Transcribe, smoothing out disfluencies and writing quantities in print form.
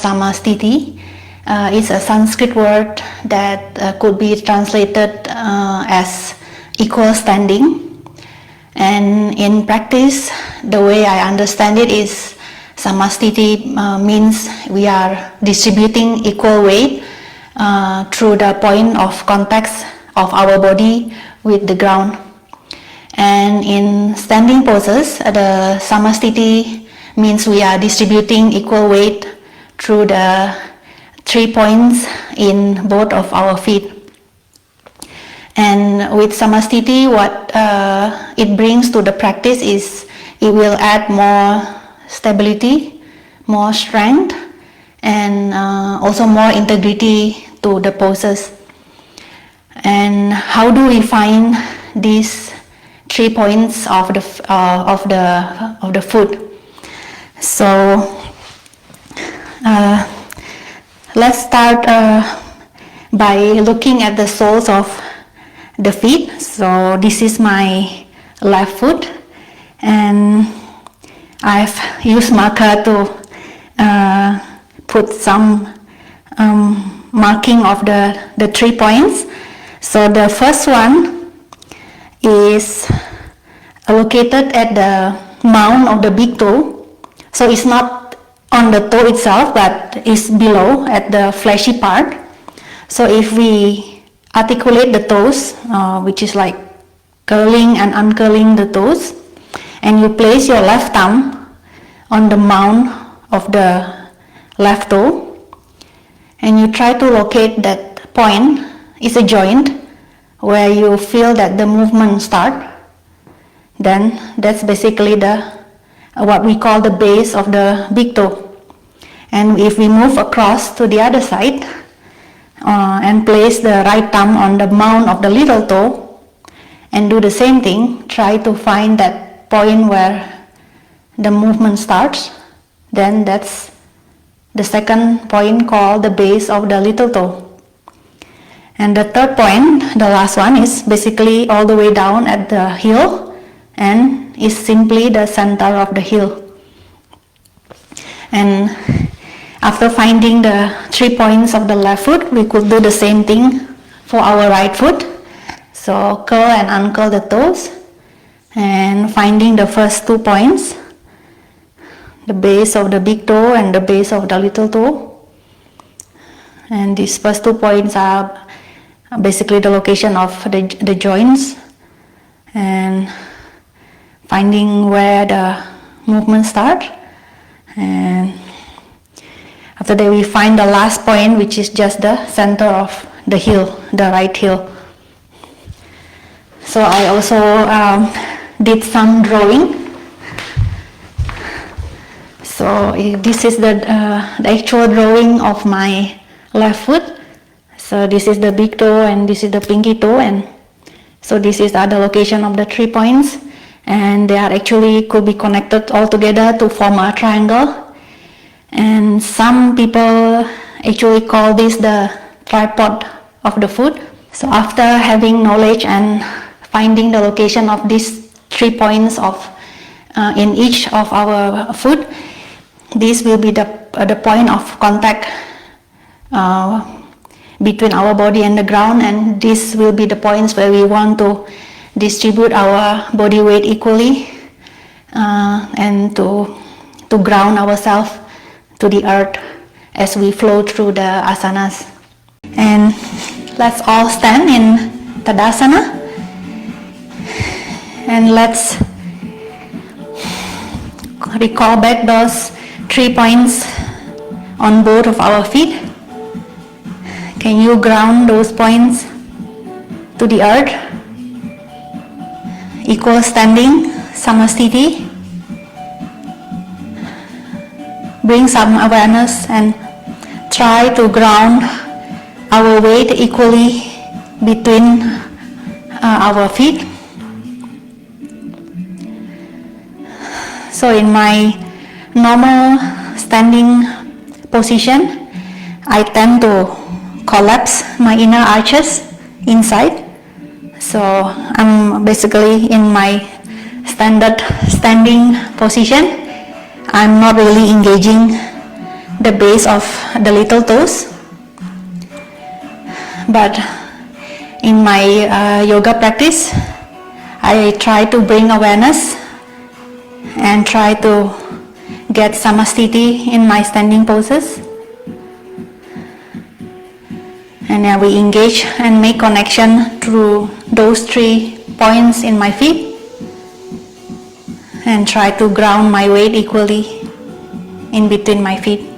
Samastiti is a Sanskrit word that could be translated as equal standing. And in practice, the way I understand it is Samastiti means we are distributing equal weight through the point of contact of our body with the ground. And in standing poses, the Samastiti means we are distributing equal weight through the 3 points in both of our feet. And with Samastiti, what it brings to the practice is it will add more stability, more strength, and also more integrity to the poses. And how do we find these 3 points of the foot? So let's start by looking at the soles of the feet. So this is my left foot, and I've used marker to put some marking of the 3 points. So the first one is located at the mound of the big toe. So it's not on the toe itself, but it's below at the fleshy part. So if we articulate the toes, which is like curling and uncurling the toes, and you place your left thumb on the mound of the left toe, and you try to locate that point, it's a joint where you feel that the movement start, then that's basically what we call the base of the big toe. And if we move across to the other side and place the right thumb on the mound of the little toe and do the same thing, try to find that point where the movement starts, then that's the second point called the base of the little toe. And the third point, the last one, is basically all the way down at the heel and is simply the center of the heel. And after finding the 3 points of the left foot, we could do the same thing for our right foot. So curl and uncurl the toes, and finding the first 2 points, the base of the big toe and the base of the little toe. And these first 2 points are basically the location of the joints, and finding where the movement starts. And after that, we find the last point, which is just the center of the heel, the right heel. So I also did some drawing. So this is the actual drawing of my left foot. So this is the big toe and this is the pinky toe, and so this is the other location of the 3 points, and they are actually could be connected all together to form a triangle. And some people actually call this the tripod of the foot. So after having knowledge and finding the location of these 3 points of in each of our foot, this will be the point of contact between our body and the ground, and this will be the points where we want to distribute our body weight equally and to ground ourselves to the earth as we flow through the asanas. And let's all stand in Tadasana, and let's recall back those 3 points on both of our feet. Can you ground those points to the earth? Equal standing, Samastiti. Bring some awareness and try to ground our weight equally between our feet. So in my normal standing position, I tend to collapse my inner arches inside. So I'm basically in my standard standing position. I'm not really engaging the base of the little toes. But in my yoga practice, I try to bring awareness and try to get samasthiti in my standing poses. And we engage and make connection through those 3 points in my feet and try to ground my weight equally in between my feet.